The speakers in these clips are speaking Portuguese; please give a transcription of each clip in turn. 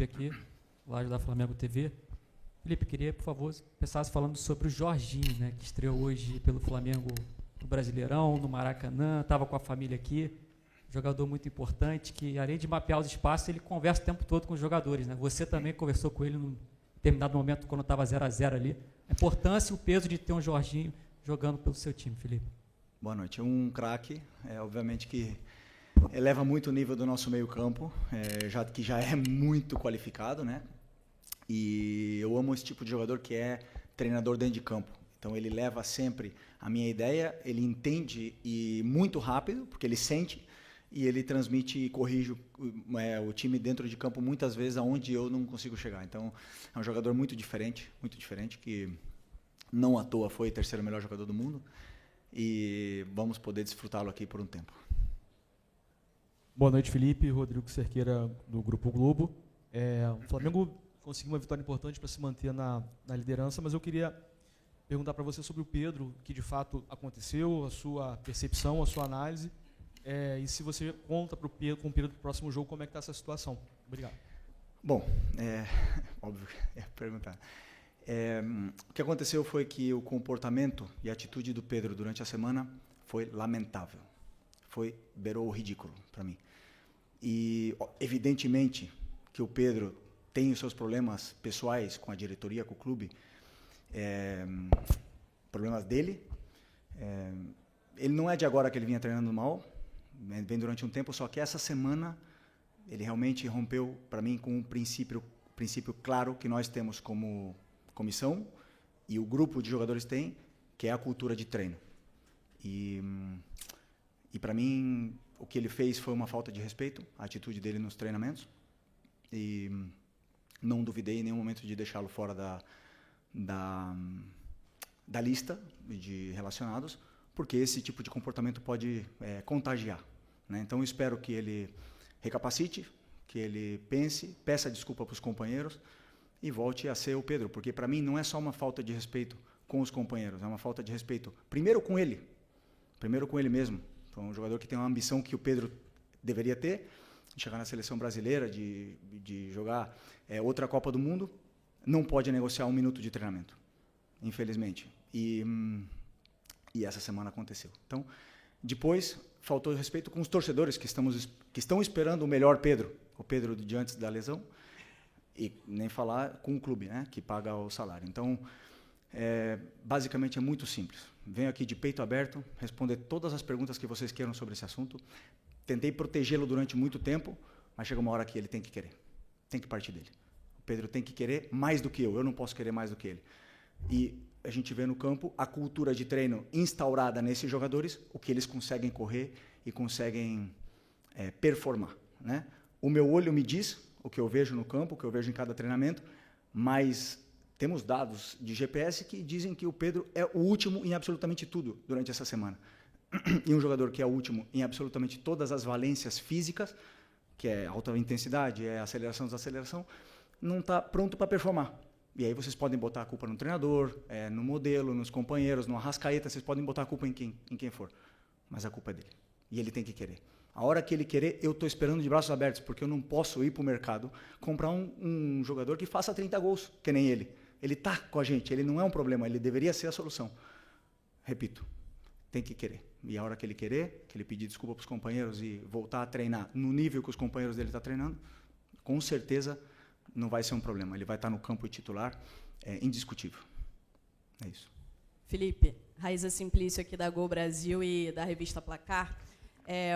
Felipe aqui, lá da Flamengo TV. Felipe, queria, por favor, começasse falando sobre o Jorginho, né, que estreou hoje pelo Flamengo no Brasileirão, no Maracanã, estava com a família aqui. Jogador muito importante, que além de mapear os espaços, ele conversa o tempo todo com os jogadores, né? Você também conversou com ele num determinado momento, quando estava 0-0 ali. A importância e o peso de ter um Jorginho jogando pelo seu time, Felipe. Boa noite. Um craque, obviamente que eleva muito o nível do nosso meio-campo, que já é muito qualificado, né? E eu amo esse tipo de jogador que é treinador dentro de campo. Então ele leva sempre a minha ideia, ele entende e muito rápido, porque ele sente, e ele transmite e corrige o time dentro de campo muitas vezes aonde eu não consigo chegar. Então é um jogador muito diferente, que não à toa foi o terceiro melhor jogador do mundo, e vamos poder desfrutá-lo aqui por um tempo. Boa noite, Felipe. Rodrigo Cerqueira, do Grupo Globo. O Flamengo conseguiu uma vitória importante para se manter na liderança, mas eu queria perguntar para você sobre o Pedro, que de fato aconteceu, a sua percepção, a sua análise, e se você conta com o Pedro para o próximo jogo, como é que está essa situação. Obrigado. Bom, óbvio que ia perguntar. O que aconteceu foi que o comportamento e a atitude do Pedro durante a semana foi lamentável. Beirou o ridículo para mim. E, evidentemente, que o Pedro tem os seus problemas pessoais com a diretoria, com o clube, problemas dele. Ele não é de agora que ele vinha treinando mal, vem durante um tempo, só que essa semana ele realmente rompeu para mim com um princípio claro que nós temos como comissão e o grupo de jogadores tem, que é a cultura de treino. E para mim o que ele fez foi uma falta de respeito, a atitude dele nos treinamentos, e não duvidei em nenhum momento de deixá-lo fora da lista de relacionados, porque esse tipo de comportamento pode contagiar, né? Então eu espero que ele recapacite, que ele pense, peça desculpa para os companheiros e volte a ser o Pedro, porque para mim não é só uma falta de respeito com os companheiros, é uma falta de respeito primeiro com ele mesmo. Então, um jogador que tem uma ambição que o Pedro deveria ter, de chegar na seleção brasileira, de jogar outra Copa do Mundo, não pode negociar 1 minuto de treinamento, infelizmente. E essa semana aconteceu. Então, depois, faltou respeito com os torcedores que estão esperando o melhor Pedro, o Pedro de antes da lesão, e nem falar com o clube, né, que paga o salário. Então, basicamente é muito simples. Venho aqui de peito aberto, responder todas as perguntas que vocês queiram sobre esse assunto. Tentei protegê-lo durante muito tempo, mas chega uma hora que ele tem que querer. Tem que partir dele. O Pedro tem que querer mais do que eu não posso querer mais do que ele. E a gente vê no campo a cultura de treino instaurada nesses jogadores, o que eles conseguem correr e conseguem performar, né? O meu olho me diz o que eu vejo no campo, o que eu vejo em cada treinamento, mas temos dados de GPS que dizem que o Pedro é o último em absolutamente tudo durante essa semana. E um jogador que é o último em absolutamente todas as valências físicas, que é alta intensidade, é aceleração, desaceleração, não está pronto para performar. E aí vocês podem botar a culpa no treinador, no modelo, nos companheiros, no Arrascaeta, vocês podem botar a culpa em quem for. Mas a culpa é dele. E ele tem que querer. A hora que ele querer, eu estou esperando de braços abertos, porque eu não posso ir para o mercado comprar um jogador que faça 30 gols, que nem ele. Ele está com a gente, ele não é um problema, ele deveria ser a solução. Repito, tem que querer. E a hora que ele querer, que ele pedir desculpa para os companheiros e voltar a treinar no nível que os companheiros dele estão treinando, com certeza não vai ser um problema. Ele vai estar no campo titular, indiscutível. É isso. Felipe, Raíza Simplício aqui da Gol Brasil e da revista Placar.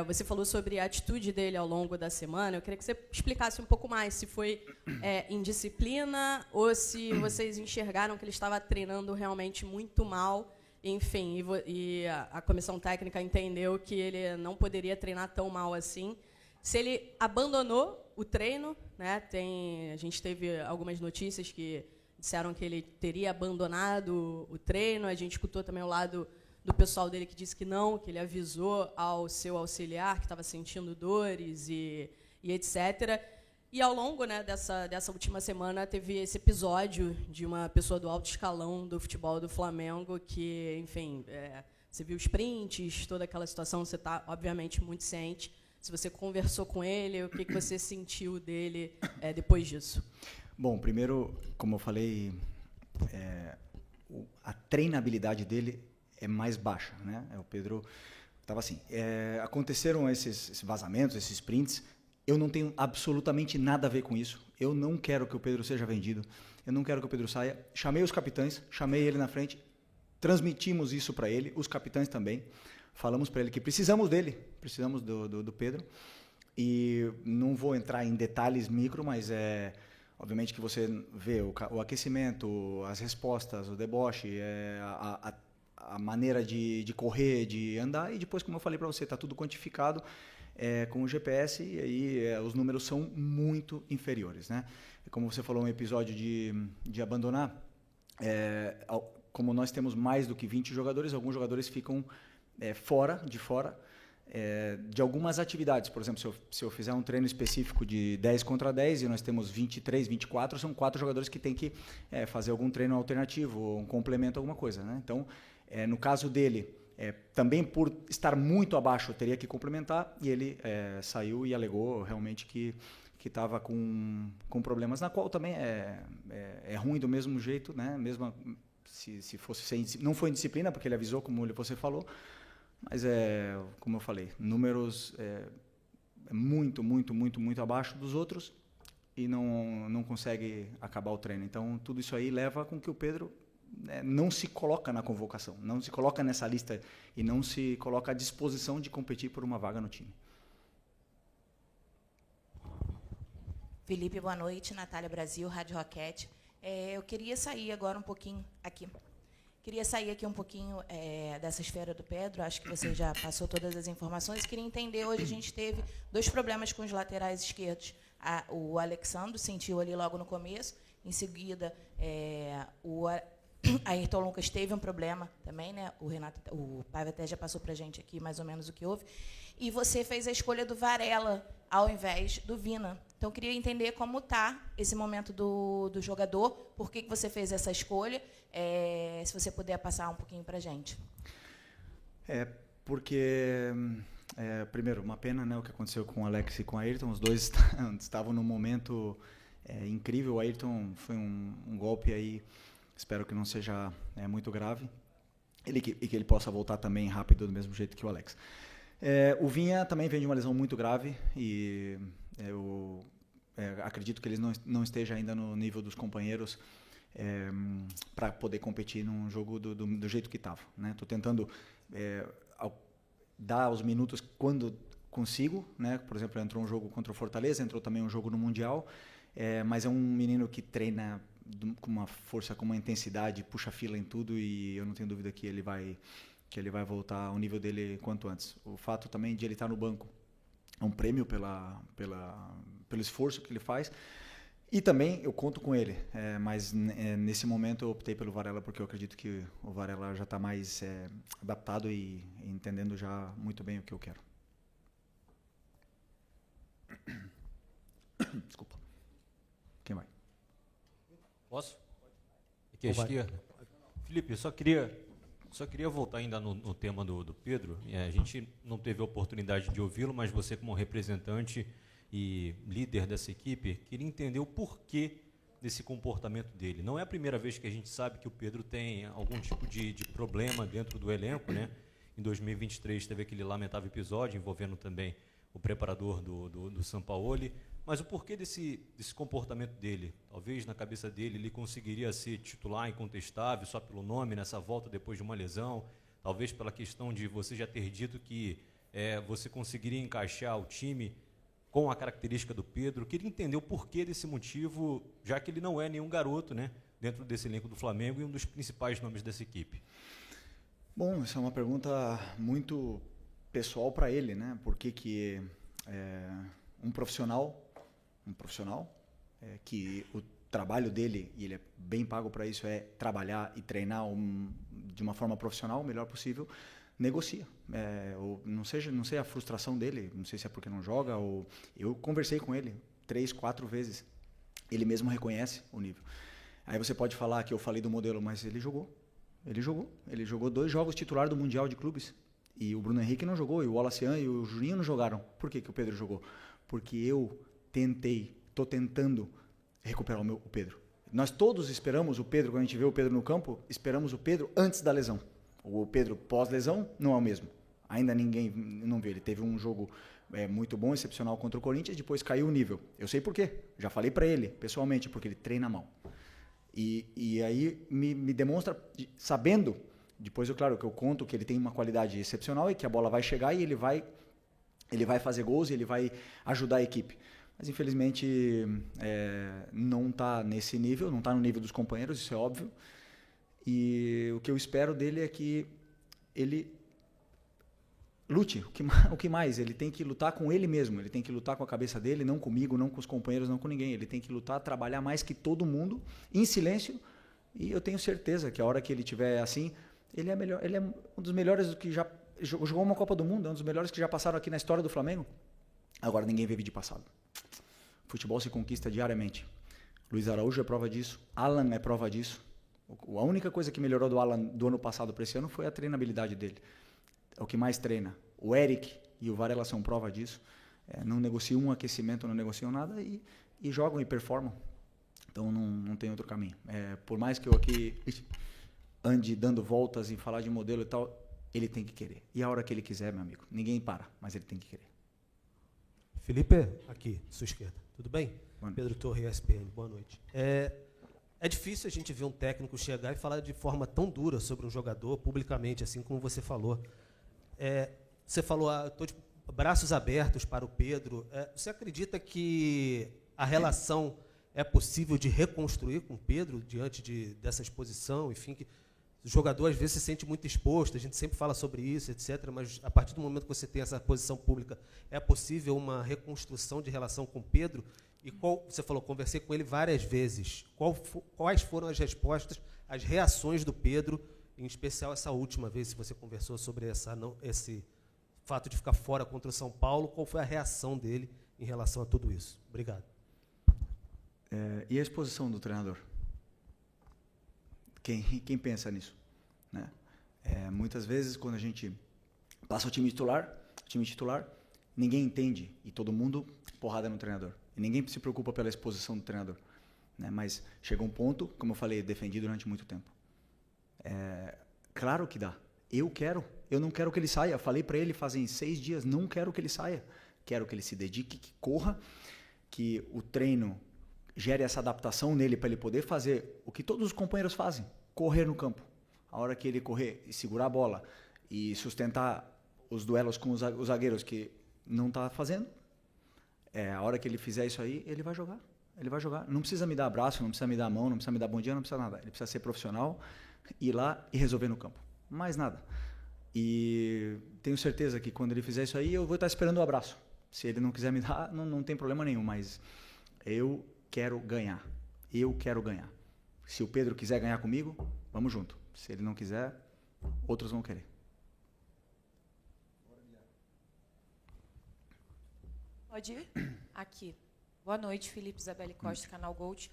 Você falou sobre a atitude dele ao longo da semana. Eu queria que você explicasse um pouco mais se foi indisciplina ou se vocês enxergaram que ele estava treinando realmente muito mal, enfim, e a comissão técnica entendeu que ele não poderia treinar tão mal assim. Se ele abandonou o treino, né? A gente teve algumas notícias que disseram que ele teria abandonado o treino. A gente escutou também o lado do pessoal dele que disse que não, que ele avisou ao seu auxiliar que estava sentindo dores e etc. E ao longo, né, dessa última semana teve esse episódio de uma pessoa do alto escalão do futebol do Flamengo que, enfim, você viu os prints, toda aquela situação, você está, obviamente, muito ciente. se você conversou com ele, o que você sentiu dele depois disso. Bom, primeiro, como eu falei, a treinabilidade dele é mais baixa, né? O Pedro estava assim. Aconteceram esses vazamentos, esses prints. Eu não tenho absolutamente nada a ver com isso. Eu não quero que o Pedro seja vendido. Eu não quero que o Pedro saia. Chamei os capitães, chamei ele na frente, transmitimos isso para ele, os capitães também. Falamos para ele que precisamos dele, precisamos do Pedro. E não vou entrar em detalhes micro, mas obviamente que você vê o aquecimento, as respostas, o deboche, a maneira de correr, de andar. E depois, como eu falei para você, está tudo quantificado com o GPS e aí os números são muito inferiores, né? Como você falou, um episódio de abandonar, como nós temos mais do que 20 jogadores, alguns jogadores ficam fora de algumas atividades. Por exemplo, se eu fizer um treino específico de 10 contra 10 e nós temos 23, 24, são 4 jogadores que têm que fazer algum treino alternativo, ou um complemento, alguma coisa, né? Então, no caso dele, também por estar muito abaixo, teria que complementar, e ele saiu e alegou realmente que estava com problemas, na qual também é ruim do mesmo jeito, né? Mesmo se fosse não foi indisciplina, porque ele avisou, como você falou, mas como eu falei, números muito, muito, muito, muito abaixo dos outros e não consegue acabar o treino. Então, tudo isso aí leva com que o Pedro não se coloca na convocação, não se coloca nessa lista e não se coloca à disposição de competir por uma vaga no time. Felipe, boa noite. Natália Brasil, Rádio Roquete. Eu queria sair agora um pouquinho aqui. Queria sair aqui um pouquinho dessa esfera do Pedro. Acho que você já passou todas as informações. Queria entender, hoje a gente teve 2 problemas com os laterais esquerdos. O Alexandro sentiu ali logo no começo. Em seguida, o Ayrton Lucas teve um problema também, né? O Paiva até já passou para a gente aqui mais ou menos o que houve. E você fez a escolha do Varela ao invés do Vina. Então, eu queria entender como está esse momento do jogador, por que você fez essa escolha, se você puder passar um pouquinho para a gente. Porque, primeiro, uma pena, né, o que aconteceu com o Alex e com o Ayrton. Os dois estavam num momento incrível. O Ayrton foi um golpe aí, espero que não seja muito grave, e que ele possa voltar também rápido, do mesmo jeito que o Alex. O Vinha também vem de uma lesão muito grave e eu acredito que ele não esteja ainda no nível dos companheiros para poder competir num jogo do jeito que estava, né? Estou tentando dar os minutos quando consigo, né? Por exemplo, entrou um jogo contra o Fortaleza, entrou também um jogo no Mundial, mas é um menino que treina com uma força, com uma intensidade, puxa fila em tudo, e eu não tenho dúvida que ele vai voltar ao nível dele quanto antes. O fato também de ele estar no banco é um prêmio pelo esforço que ele faz, e também eu conto com ele, mas nesse momento eu optei pelo Varela, porque eu acredito que o Varela já está mais adaptado e entendendo já muito bem o que eu quero. Desculpa. Quem vai? Posso? Aqui à esquerda. Felipe, eu só queria voltar ainda no tema do Pedro. A gente não teve a oportunidade de ouvi-lo, mas você, como representante e líder dessa equipe, queria entender o porquê desse comportamento dele. Não é a primeira vez que a gente sabe que o Pedro tem algum tipo de problema dentro do elenco, né? Em 2023 teve aquele lamentável episódio envolvendo também o preparador do Sampaoli. Mas o porquê desse comportamento dele? Talvez na cabeça dele ele conseguiria ser titular incontestável só pelo nome nessa volta depois de uma lesão. Talvez pela questão de você já ter dito que você conseguiria encaixar o time com a característica do Pedro. Eu queria entender o porquê desse motivo, já que ele não é nenhum garoto, né, dentro desse elenco do Flamengo e um dos principais nomes dessa equipe. Bom, essa é uma pergunta muito pessoal para ele, né? Por que um profissional que o trabalho dele, e ele é bem pago para isso, é trabalhar e treinar de uma forma profissional o melhor possível, negocia. Ou não sei a frustração dele, não sei se é porque não joga, ou eu conversei com ele 3, 4 vezes, ele mesmo reconhece o nível. Aí você pode falar que eu falei do modelo, mas ele jogou 2 jogos titular do Mundial de Clubes E o Bruno Henrique não jogou, e o Wallacean e o Juninho não jogaram. Por que o Pedro jogou? Porque eu estou tentando recuperar o Pedro. Nós todos esperamos o Pedro, quando a gente vê o Pedro no campo, esperamos o Pedro antes da lesão. O Pedro pós-lesão não é o mesmo. Ainda ninguém não vê. Ele teve um jogo muito bom, excepcional contra o Corinthians, depois caiu o nível. Eu sei por quê. Já falei para ele, pessoalmente, porque ele treina mal. E aí me demonstra, sabendo, depois, claro, que eu conto que ele tem uma qualidade excepcional e que a bola vai chegar e ele vai fazer gols e ele vai ajudar a equipe. Mas, infelizmente, não está nesse nível, não está no nível dos companheiros, isso é óbvio. E o que eu espero dele é que ele lute. O que mais? Ele tem que lutar com ele mesmo, ele tem que lutar com a cabeça dele, não comigo, não com os companheiros, não com ninguém. Ele tem que lutar, trabalhar mais que todo mundo, em silêncio. E eu tenho certeza que a hora que ele estiver assim, ele é melhor. Ele é um dos melhores do que já jogou uma Copa do Mundo, é um dos melhores que já passaram aqui na história do Flamengo. Agora ninguém vê vídeo passado. Futebol se conquista diariamente. Luiz Araújo é prova disso, Alan é prova disso. A única coisa que melhorou do Alan do ano passado para esse ano foi a treinabilidade dele. É o que mais treina. O Eric e o Varela são prova disso. Não negociam um aquecimento, não negociam nada e jogam e performam. Então não tem outro caminho. Por mais que eu aqui ande dando voltas e falar de modelo e tal, ele tem que querer. E a hora que ele quiser, meu amigo, ninguém para, mas ele tem que querer. Felipe, aqui, sua esquerda. Tudo bem? Pedro Torre, ESPN. Boa noite. É difícil a gente ver um técnico chegar e falar de forma tão dura sobre um jogador, publicamente, assim como você falou. Você falou, estou de braços abertos para o Pedro. Você acredita que a relação é possível de reconstruir com o Pedro diante dessa exposição? Enfim, que o jogador às vezes se sente muito exposto, a gente sempre fala sobre isso, etc., mas a partir do momento que você tem essa posição pública, é possível uma reconstrução de relação com o Pedro? E você falou, conversei com ele várias vezes. Quais foram as respostas, as reações do Pedro, em especial essa última vez, se você conversou sobre esse fato de ficar fora contra o São Paulo, qual foi a reação dele em relação a tudo isso? Obrigado. E a exposição do treinador? Quem pensa nisso? Né? Muitas vezes, quando a gente passa o time titular, ninguém entende e todo mundo porrada no treinador. E ninguém se preocupa pela exposição do treinador. Né? Mas chega um ponto, como eu falei, defendi durante muito tempo. Claro que dá. Eu não quero que ele saia. Falei para ele fazem 6 dias, não quero que ele saia. Quero que ele se dedique, que corra, que o treino gere essa adaptação nele para ele poder fazer o que todos os companheiros fazem, correr no campo. A hora que ele correr e segurar a bola e sustentar os duelos com os zagueiros que não está fazendo, a hora que ele fizer isso aí, ele vai jogar. Ele vai jogar. Não precisa me dar abraço, não precisa me dar a mão, não precisa me dar bom dia, não precisa nada. Ele precisa ser profissional, ir lá e resolver no campo. Mais nada. E tenho certeza que quando ele fizer isso aí, eu vou estar esperando o abraço. Se ele não quiser me dar, não tem problema nenhum, mas eu quero ganhar. Eu quero ganhar. Se o Pedro quiser ganhar comigo, vamos junto. Se ele não quiser, outros vão querer. Pode ir? Aqui. Boa noite, Felipe Isabelle Costa, Canal Gold.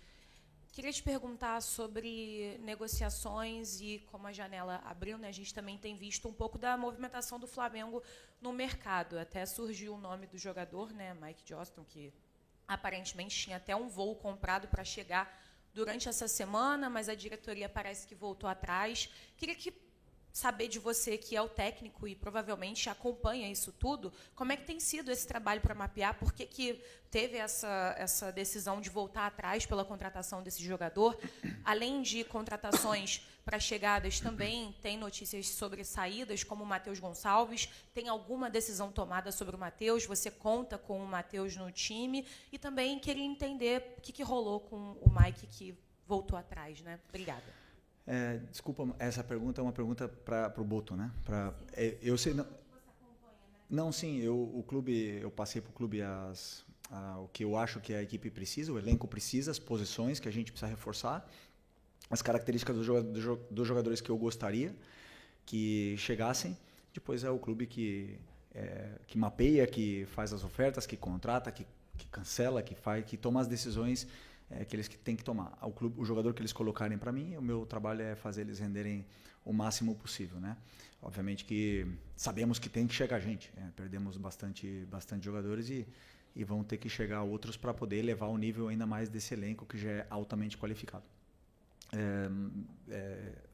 Queria te perguntar sobre negociações e como a janela abriu, né? A gente também tem visto um pouco da movimentação do Flamengo no mercado. Até surgiu o nome do jogador, né? Mike Johnston, que aparentemente tinha até um voo comprado para chegar durante essa semana, mas a diretoria parece que voltou atrás. Queria saber de você, que é o técnico e provavelmente acompanha isso tudo, como é que tem sido esse trabalho para mapear, por que teve essa decisão de voltar atrás pela contratação desse jogador? Além de contratações para chegadas, também tem notícias sobre saídas, como o Matheus Gonçalves. Tem alguma decisão tomada sobre o Matheus? Você conta com o Matheus no time? E também queria entender o que rolou com o Mike, que voltou atrás, né? Obrigada. Desculpa, essa pergunta é uma pergunta para o Boto, né? Eu sei, não, sim, eu passei para o clube o que eu acho que a equipe precisa, o elenco precisa, as posições que a gente precisa reforçar, as características dos jogadores que eu gostaria que chegassem. Depois é o clube que mapeia, que faz as ofertas, que contrata, que cancela, que toma as decisões que eles têm que tomar. O jogador que eles colocarem para mim, o meu trabalho é fazer eles renderem o máximo possível, né? Obviamente que sabemos que tem que chegar gente, perdemos bastante jogadores e vão ter que chegar outros para poder elevar o nível ainda mais desse elenco que já é altamente qualificado.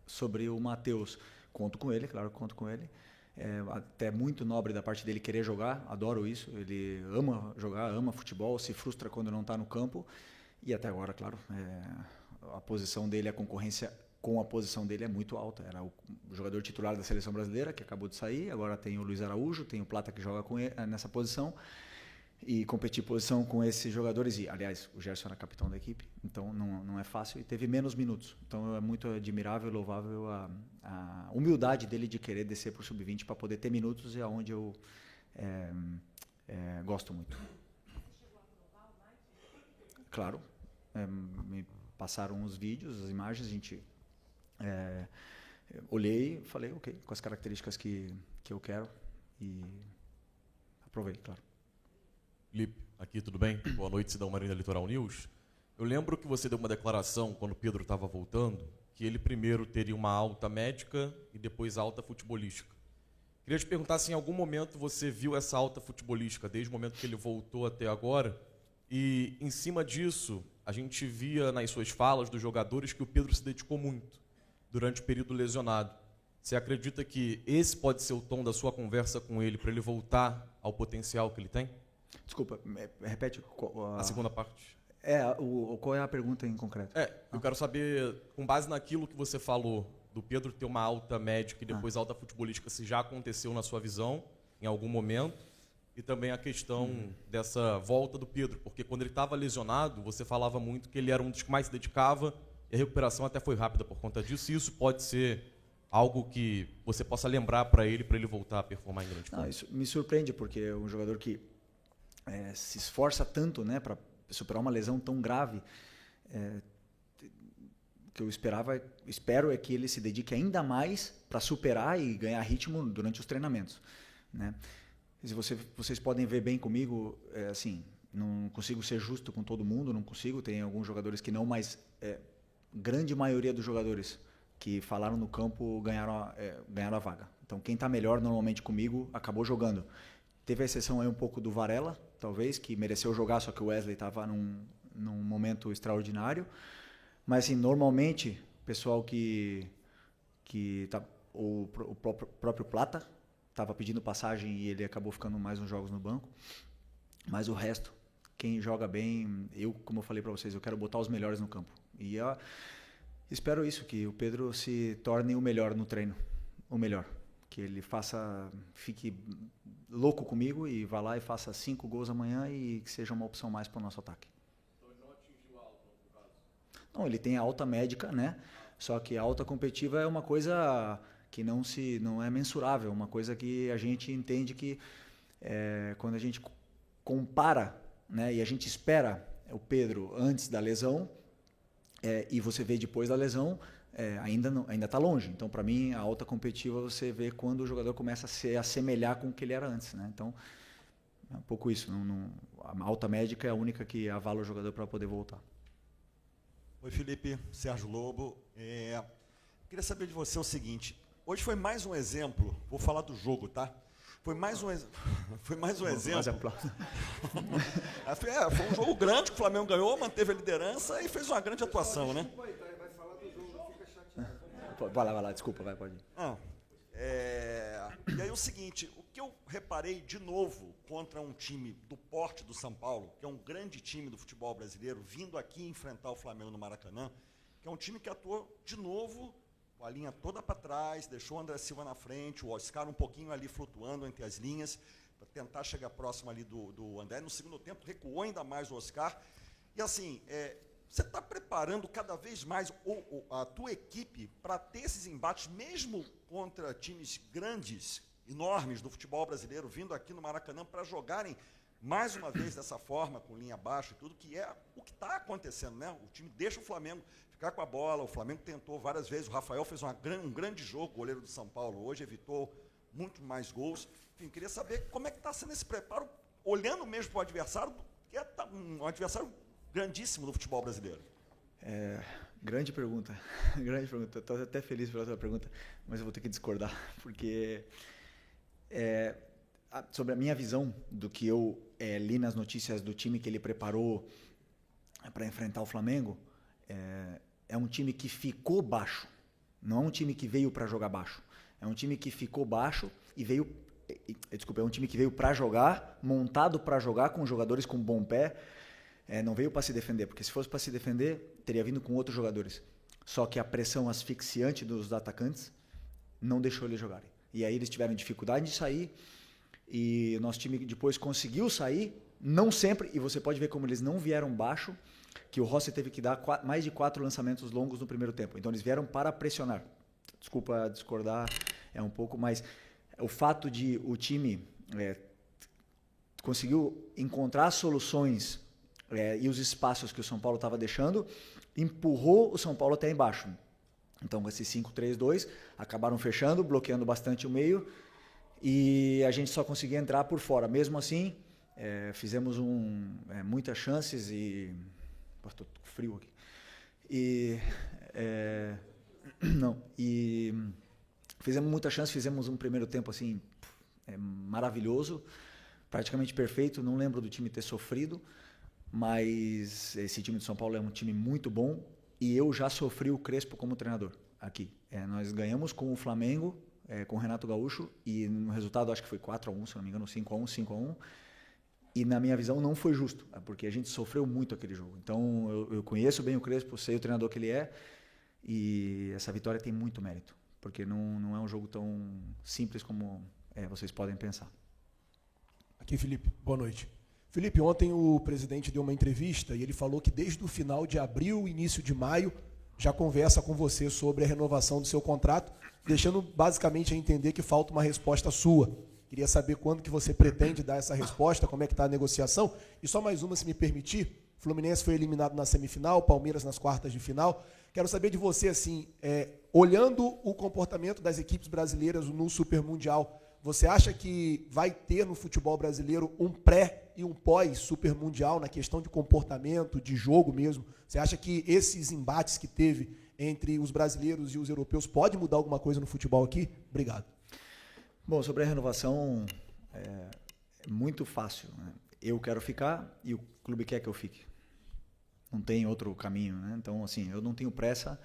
Sobre o Matheus, conto com ele, claro que conto com ele. Até muito nobre da parte dele querer jogar, adoro isso. Ele ama jogar, ama futebol, se frustra quando não está no campo. E até agora, claro, a posição dele, a concorrência com a posição dele é muito alta. Era o jogador titular da seleção brasileira, que acabou de sair, agora tem o Luiz Araújo, tem o Plata que joga com ele, nessa posição. E competir posição com esses jogadores, e aliás, o Gerson era capitão da equipe, então não é fácil, e teve menos minutos. Então é muito admirável e louvável a humildade dele de querer descer para o sub-20 para poder ter minutos, e é onde eu gosto muito. Claro, me passaram os vídeos, as imagens, a gente olhei, falei, ok, com as características que eu quero, e aprovei, claro. Felipe, aqui tudo bem? Boa noite, Cidão Marinho da Litoral News. Eu lembro que você deu uma declaração quando o Pedro estava voltando, que ele primeiro teria uma alta médica e depois alta futebolística. Queria te perguntar se em algum momento você viu essa alta futebolística, desde o momento que ele voltou até agora, e em cima disso, a gente via nas suas falas dos jogadores que o Pedro se dedicou muito durante o período lesionado. Você acredita que esse pode ser o tom da sua conversa com ele para ele voltar ao potencial que ele tem? Desculpa, repete a segunda parte. Qual é a pergunta em concreto? Eu quero saber, com base naquilo que você falou, do Pedro ter uma alta médica e depois alta futebolística, se já aconteceu na sua visão, em algum momento, e também a questão dessa volta do Pedro, porque quando ele estava lesionado, você falava muito que ele era um dos que mais se dedicava, e a recuperação até foi rápida por conta disso, e isso pode ser algo que você possa lembrar para ele voltar a performar em grande forma. Isso me surpreende, porque é um jogador que se esforça tanto, né, para superar uma lesão tão grave, que eu espero que ele se dedique ainda mais para superar e ganhar ritmo durante os treinamentos, né? Se vocês podem ver bem comigo, assim, não consigo ser justo com todo mundo, não consigo, tem alguns jogadores que não, mas grande maioria dos jogadores que falaram no campo ganharam a vaga. Então quem está melhor normalmente comigo acabou jogando. Teve a exceção aí um pouco do Varela, talvez, que mereceu jogar, só que o Wesley estava num momento extraordinário. Mas, assim, normalmente, o pessoal o próprio Plata estava pedindo passagem e ele acabou ficando mais uns jogos no banco. Mas o resto, quem joga bem, como eu falei para vocês, eu quero botar os melhores no campo. E eu espero isso, que o Pedro se torne o melhor no treino, o melhor. Que ele fique louco comigo e vá lá e faça 5 gols amanhã e que seja uma opção mais para o nosso ataque. Então ele não atingiu a alta, no caso? Não, ele tem a alta médica, né? Só que a alta competitiva é uma coisa que não é mensurável, uma coisa que a gente entende que quando a gente compara, né, e a gente espera o Pedro antes da lesão e você vê depois da lesão, ainda está longe. Então, para mim, a alta competitiva você vê quando o jogador começa a se assemelhar com o que ele era antes, né? Então, é um pouco isso. A alta médica é a única que avala o jogador para poder voltar. Oi, Felipe. Sérgio Lobo. Queria saber de você o seguinte. Hoje foi mais um exemplo. Vou falar do jogo, tá? Foi mais um exemplo. Foi um jogo grande que o Flamengo ganhou, manteve a liderança e fez uma grande atuação, né? Vai lá, desculpa, pode ir. E aí o seguinte, o que eu reparei de novo contra um time do porte do São Paulo, que é um grande time do futebol brasileiro, vindo aqui enfrentar o Flamengo no Maracanã, que é um time que atuou de novo com a linha toda para trás, deixou o André Silva na frente, o Oscar um pouquinho ali flutuando entre as linhas, para tentar chegar próximo ali do André. No segundo tempo, recuou ainda mais o Oscar. E assim, você está preparando cada vez mais a tua equipe para ter esses embates, mesmo contra times grandes, enormes do futebol brasileiro, vindo aqui no Maracanã para jogarem mais uma vez dessa forma, com linha baixa e tudo, que é o que está acontecendo, né? O time deixa o Flamengo ficar com a bola, o Flamengo tentou várias vezes, o Rafael fez um grande jogo, goleiro do São Paulo, hoje evitou muito mais gols. Enfim, queria saber como é que está sendo esse preparo, olhando mesmo para o adversário, que é um adversário grandíssimo do futebol brasileiro? Grande pergunta. Grande pergunta. Estou até feliz pela sua pergunta, mas eu vou ter que discordar, porque sobre a minha visão do que eu li nas notícias do time que ele preparou para enfrentar o Flamengo, é um time que ficou baixo. Não é um time que veio para jogar baixo. É um time que ficou baixo e veio... Desculpa, é um time que veio para jogar, montado para jogar, com jogadores com bom pé. Não veio para se defender, porque se fosse para se defender, teria vindo com outros jogadores. Só que a pressão asfixiante dos atacantes não deixou eles jogarem. E aí eles tiveram dificuldade de sair, e o nosso time depois conseguiu sair, não sempre, e você pode ver como eles não vieram baixo, que o Rossi teve que dar mais de 4 lançamentos longos no primeiro tempo. Então eles vieram para pressionar. Desculpa discordar, um pouco, mas o fato de o time conseguiu encontrar soluções e os espaços que o São Paulo estava deixando, empurrou o São Paulo até embaixo. Então, com esse 5-3-2, acabaram fechando, bloqueando bastante o meio, e a gente só conseguia entrar por fora. Mesmo assim, fizemos muitas chances e... Estou frio aqui. E fizemos muitas chances, fizemos um primeiro tempo assim, maravilhoso, praticamente perfeito. Não lembro do time ter sofrido, mas esse time de São Paulo é um time muito bom, e eu já sofri o Crespo como treinador aqui. Nós ganhamos com o Flamengo, com o Renato Gaúcho, e no resultado acho que foi 4-1, se não me engano, 5-1, 5-1. E na minha visão não foi justo, porque a gente sofreu muito aquele jogo. Então eu conheço bem o Crespo, sei o treinador que ele é, e essa vitória tem muito mérito, porque não é um jogo tão simples como vocês podem pensar. Aqui, Felipe, boa noite. Felipe, ontem o presidente deu uma entrevista e ele falou que desde o final de abril, início de maio, já conversa com você sobre a renovação do seu contrato, deixando basicamente a entender que falta uma resposta sua. Queria saber quando que você pretende dar essa resposta, como é que está a negociação. E só mais uma, se me permitir. O Fluminense foi eliminado na semifinal, Palmeiras nas quartas de final. Quero saber de você, assim, olhando o comportamento das equipes brasileiras no Super Mundial, você acha que vai ter no futebol brasileiro um pré e um pós-Super Mundial na questão de comportamento, de jogo mesmo? Você acha que esses embates que teve entre os brasileiros e os europeus pode mudar alguma coisa no futebol aqui? Obrigado. Bom, sobre a renovação, é muito fácil, né? Eu quero ficar e o clube quer que eu fique. Não tem outro caminho, né? Então, assim, eu não tenho pressa,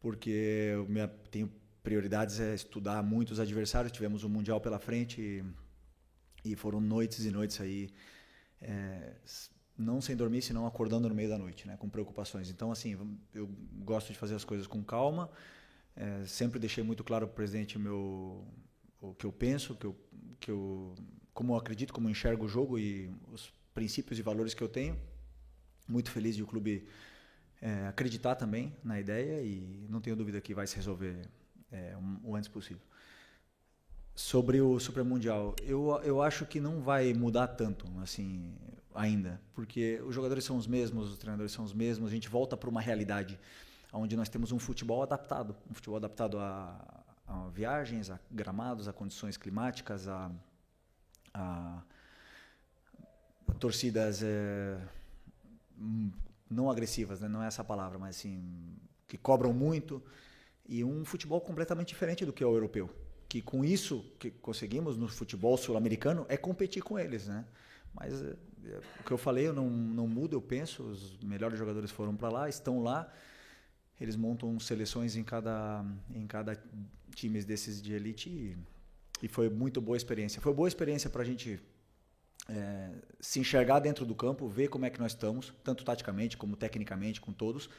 porque eu tenho prioridades estudar muito os adversários. Tivemos um Mundial pela frente e foram noites e noites aí, não sem dormir, senão acordando no meio da noite, né? Com preocupações. Então, assim, eu gosto de fazer as coisas com calma. Sempre deixei muito claro para o presidente o que eu penso, como eu acredito, como eu enxergo o jogo e os princípios e valores que eu tenho. Muito feliz de o clube acreditar também na ideia, e não tenho dúvida que vai se resolver o antes possível. Sobre o Super Mundial, eu acho que não vai mudar tanto assim ainda, porque os jogadores são os mesmos, os treinadores são os mesmos. A gente volta para uma realidade onde nós temos um futebol adaptado a viagens, a gramados, a condições climáticas, a torcidas não agressivas, né? Não é essa a palavra, mas assim, que cobram muito, e um futebol completamente diferente do que é o europeu, que com isso que conseguimos no futebol sul-americano é competir com eles, né? Mas o que eu falei, eu não mudo, eu penso, os melhores jogadores foram para lá, estão lá. Eles montam seleções em cada time desses de elite, e foi muito boa experiência. Foi boa experiência para a gente se enxergar dentro do campo, ver como é que nós estamos, tanto taticamente como tecnicamente, com todos.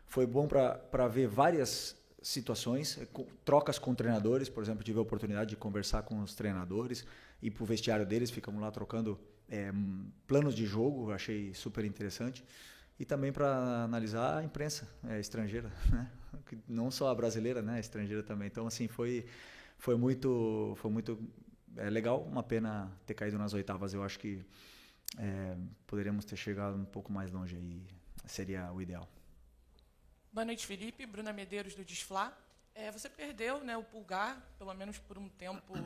Foi bom para ver várias situações, trocas com treinadores. Por exemplo, tive a oportunidade de conversar com os treinadores, ir para o vestiário deles, ficamos lá trocando planos de jogo, achei super interessante. E também para analisar a imprensa estrangeira, né? Não só a brasileira, né? A estrangeira também. Então, assim, foi muito legal. Uma pena ter caído nas oitavas. Eu acho que poderíamos ter chegado um pouco mais longe, aí seria o ideal. Boa noite, Felipe. Bruna Medeiros, do Desflá. Você perdeu, né, o Pulgar, pelo menos por um tempo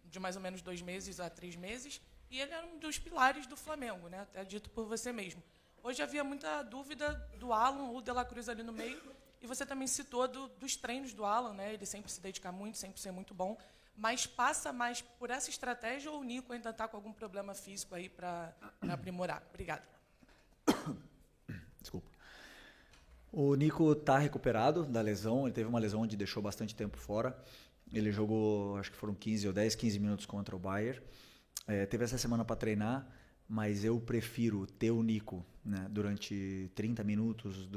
de mais ou menos 2 meses a 3 meses, e ele era um dos pilares do Flamengo, né? Até dito por você mesmo. Hoje havia muita dúvida do Alan ou de La Cruz ali no meio, e você também citou dos treinos do Alan, né? Ele sempre se dedica muito, sempre ser muito bom, mas passa mais por essa estratégia ou o Nico ainda está com algum problema físico aí para aprimorar? Obrigada. Desculpa. O Nico está recuperado da lesão, ele teve uma lesão onde deixou bastante tempo fora. Ele jogou, acho que foram 15 minutos contra o Bayern. Teve essa semana para treinar, mas eu prefiro ter o Nico, né, durante 30 minutos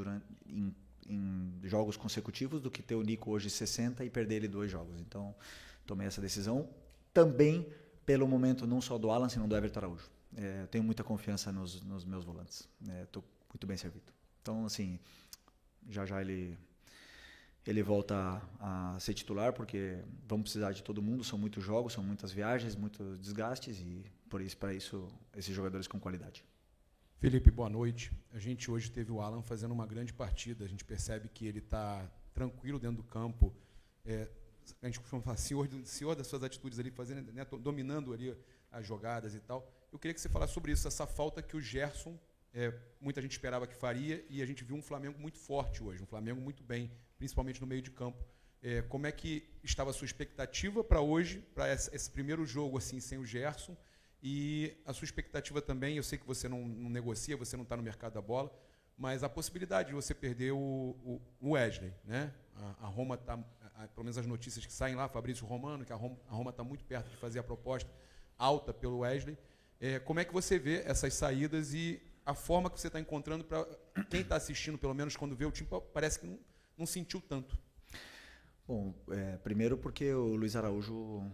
em jogos consecutivos do que ter o Nico hoje 60 e perder ele 2 jogos. Então, tomei essa decisão. Também pelo momento não só do Alan, senão do Everton Araújo. Eu tenho muita confiança nos meus volantes. Estou muito bem servido. Então, assim, já ele volta a ser titular, porque vamos precisar de todo mundo, são muitos jogos, são muitas viagens, muitos desgastes, e para isso, esses jogadores com qualidade. Felipe, boa noite. A gente hoje teve o Alan fazendo uma grande partida, a gente percebe que ele está tranquilo dentro do campo, a gente costuma falar senhor das suas atitudes ali, fazendo, né, dominando ali as jogadas e tal. Eu queria que você falasse sobre isso, essa falta que o Gerson, muita gente esperava que faria, e a gente viu um Flamengo muito forte hoje, um Flamengo muito bem, principalmente no meio de campo. Como é que estava a sua expectativa para hoje, para esse primeiro jogo assim sem o Gerson, e a sua expectativa também, eu sei que você não negocia, você não está no mercado da bola, mas a possibilidade de você perder o Wesley, né? A Roma está, pelo menos as notícias que saem lá, Fabrício Romano, que a Roma está muito perto de fazer a proposta alta pelo Wesley. Como é que você vê essas saídas e a forma que você está encontrando para quem está assistindo, pelo menos quando vê o time, parece que não sentiu tanto? Bom, primeiro porque o Luiz Araújo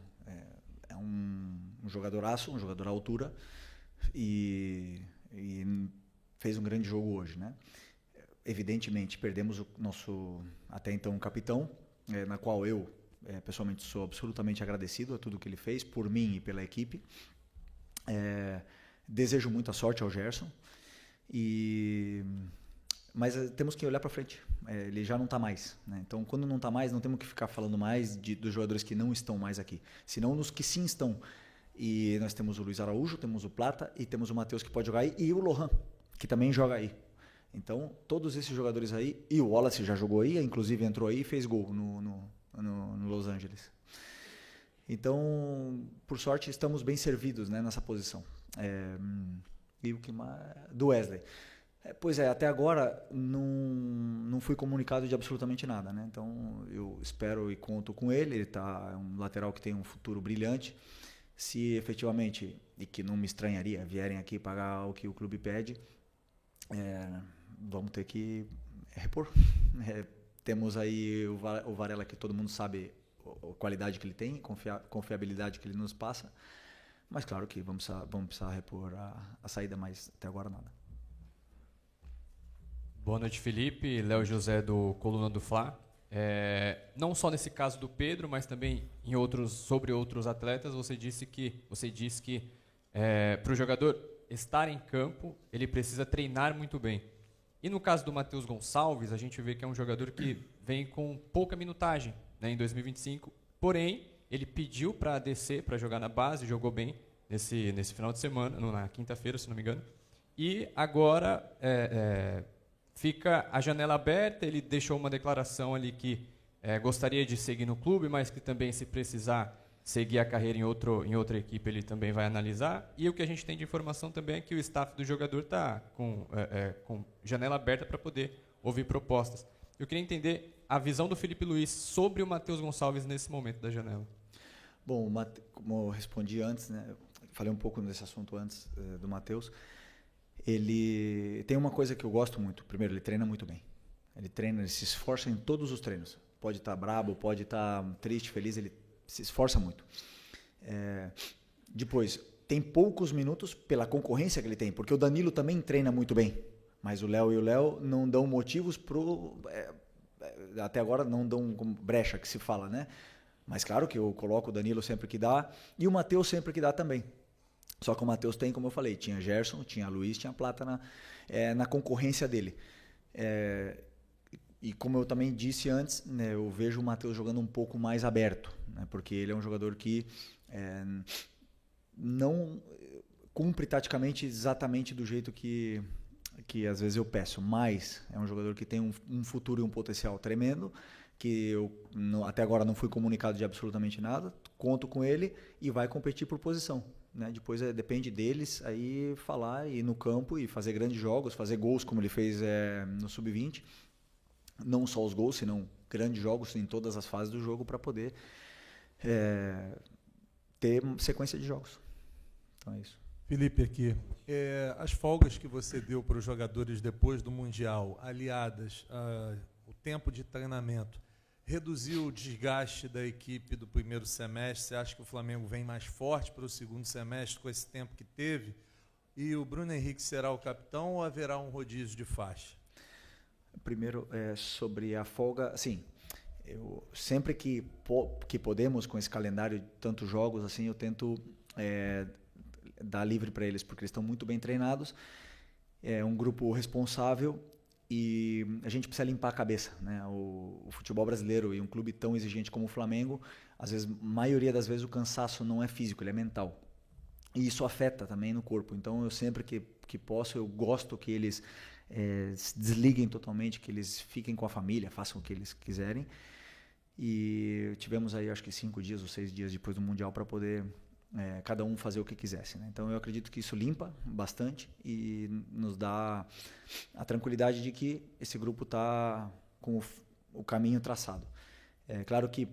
é um jogadoraço, um jogador à altura, e fez um grande jogo hoje, né? Evidentemente, perdemos o nosso, até então, capitão, na qual eu, pessoalmente, sou absolutamente agradecido a tudo que ele fez, por mim e pela equipe. Desejo muita sorte ao Gerson, mas temos que olhar para frente. Ele já não está mais, né? Então, quando não está mais, não temos que ficar falando mais dos jogadores que não estão mais aqui, senão nos que sim estão. E nós temos o Luiz Araújo, temos o Plata e temos o Matheus, que pode jogar aí, e o Lohan, que também joga aí. Então, todos esses jogadores aí, e o Wallace já jogou aí, inclusive entrou aí e fez gol no Los Angeles. Então, por sorte, estamos bem servidos, né, nessa posição. E o que mais? Do Wesley. Pois é, até agora não fui comunicado de absolutamente nada, né? Então eu espero e conto com ele. Ele é um lateral que tem um futuro brilhante. Se efetivamente, e que não me estranharia, vierem aqui pagar o que o clube pede, vamos ter que repor. Temos aí o Varela, que todo mundo sabe a qualidade que ele tem, confiabilidade que ele nos passa. Mas claro que vamos precisar repor a saída, mas até agora nada. Boa noite, Felipe. Léo José, do Coluna do Fla. Não só nesse caso do Pedro, mas também sobre outros atletas, você disse que para o jogador estar em campo, ele precisa treinar muito bem. E no caso do Matheus Gonçalves, a gente vê que é um jogador que vem com pouca minutagem, né, em 2025, porém, ele pediu para descer, para jogar na base, jogou bem nesse final de semana, na quinta-feira, se não me engano, e agora fica a janela aberta. Ele deixou uma declaração ali que gostaria de seguir no clube, mas que também, se precisar seguir a carreira em outra equipe, ele também vai analisar. E o que a gente tem de informação também é que o staff do jogador está com janela aberta para poder ouvir propostas. Eu queria entender a visão do Felipe Luiz sobre o Matheus Gonçalves nesse momento da janela. Bom, como eu respondi antes, né, falei um pouco desse assunto antes do Matheus. Ele tem uma coisa que eu gosto muito. Primeiro, ele treina muito bem. Ele se esforça em todos os treinos. Pode estar brabo, pode estar triste, feliz, ele se esforça muito. Depois, tem poucos minutos pela concorrência que ele tem, porque o Danilo também treina muito bem, mas o Léo não dão motivos até agora não dão brecha, que se fala, né? Mas claro que eu coloco o Danilo sempre que dá e o Matheus sempre que dá também. Só que o Matheus tem, como eu falei, tinha Gerson, tinha Luiz, tinha Plata na concorrência dele. E como eu também disse antes, né, eu vejo o Matheus jogando um pouco mais aberto, né, porque ele é um jogador que não cumpre taticamente exatamente do jeito que que às vezes eu peço, mas é um jogador que tem um futuro e um potencial tremendo, que eu até agora não fui comunicado de absolutamente nada, conto com ele e vai competir por posição. Né? Depois depende deles aí falar, ir no campo e fazer grandes jogos, fazer gols como ele fez no Sub-20. Não só os gols, senão grandes jogos em todas as fases do jogo para poder ter sequência de jogos. Então é isso. Felipe, aqui. As folgas que você deu para os jogadores depois do Mundial, aliadas ao tempo de treinamento, reduziu o desgaste da equipe do primeiro semestre? Você acha que o Flamengo vem mais forte para o segundo semestre com esse tempo que teve? E o Bruno Henrique será o capitão ou haverá um rodízio de faixa? Primeiro, sobre a folga, assim, eu sempre que podemos, com esse calendário de tantos jogos, assim, eu tento dar livre para eles, porque eles estão muito bem treinados, é um grupo responsável e a gente precisa limpar a cabeça, né? O futebol brasileiro e um clube tão exigente como o Flamengo, às vezes, maioria das vezes o cansaço não é físico, ele é mental. E isso afeta também no corpo. Então, eu sempre que posso, eu gosto que eles se desliguem totalmente, que eles fiquem com a família, façam o que eles quiserem. E tivemos aí, acho que 5 dias ou 6 dias depois do Mundial para poder cada um fazer o que quisesse. Né? Então, eu acredito que isso limpa bastante e nos dá a tranquilidade de que esse grupo está com o caminho traçado. É claro que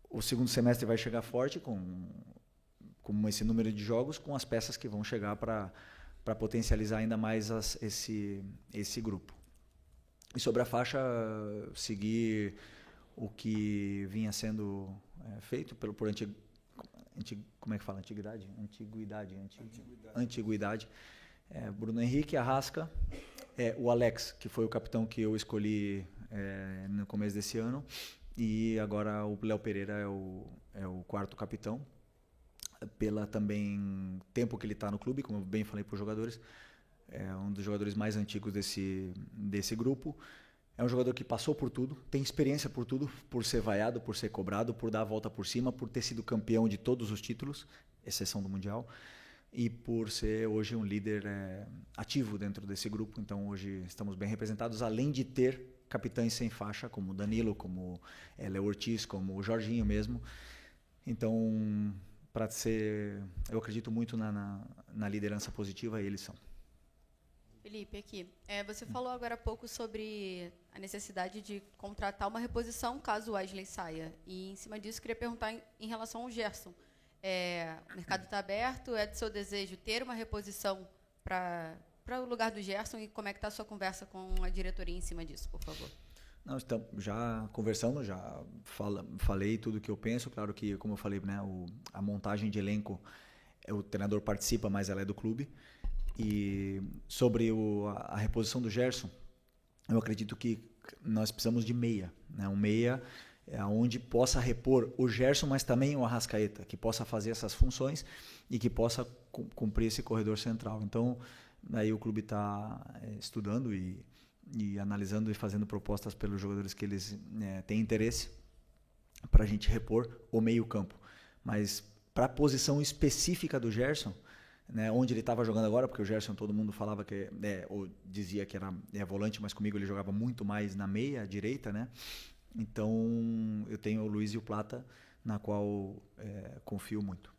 o segundo semestre vai chegar forte com esse número de jogos, com as peças que vão chegar para potencializar ainda mais esse grupo. E sobre a faixa, seguir o que vinha sendo feito por como é que fala? Antiguidade. Bruno Henrique, Arrasca, o Alex, que foi o capitão que eu escolhi no começo desse ano, e agora o Léo Pereira é o quarto capitão, pela também tempo que ele está no clube, como eu bem falei para os jogadores, é um dos jogadores mais antigos desse grupo. É um jogador que passou por tudo, tem experiência por tudo, por ser vaiado, por ser cobrado, por dar a volta por cima, por ter sido campeão de todos os títulos, exceção do Mundial, e por ser hoje um líder ativo dentro desse grupo. Então hoje estamos bem representados, além de ter capitães sem faixa, como o Danilo, como Léo Ortiz, como o Jorginho mesmo. Então, eu acredito muito na liderança positiva, e eles são. Felipe, aqui. Você falou agora há pouco sobre a necessidade de contratar uma reposição caso o Wesley saia. E, em cima disso, queria perguntar em relação ao Gerson. O mercado está aberto, é do seu desejo ter uma reposição para o lugar do Gerson, e como é que está a sua conversa com a diretoria em cima disso, por favor? Não, já conversamos, já falei tudo o que eu penso. Claro que, como eu falei, né, a montagem de elenco, o treinador participa, mas ela é do clube. E sobre a reposição do Gerson, eu acredito que nós precisamos de meia. Né? Um meia onde possa repor o Gerson, mas também o Arrascaeta, que possa fazer essas funções e que possa cumprir esse corredor central. Então, aí o clube está estudando e analisando e fazendo propostas pelos jogadores que eles têm interesse para a gente repor o meio-campo. Mas para a posição específica do Gerson, né, onde ele estava jogando agora, porque o Gerson, todo mundo falava que ou dizia que era volante, mas comigo ele jogava muito mais na meia, à direita, né? Então eu tenho o Luiz e o Plata, na qual confio muito.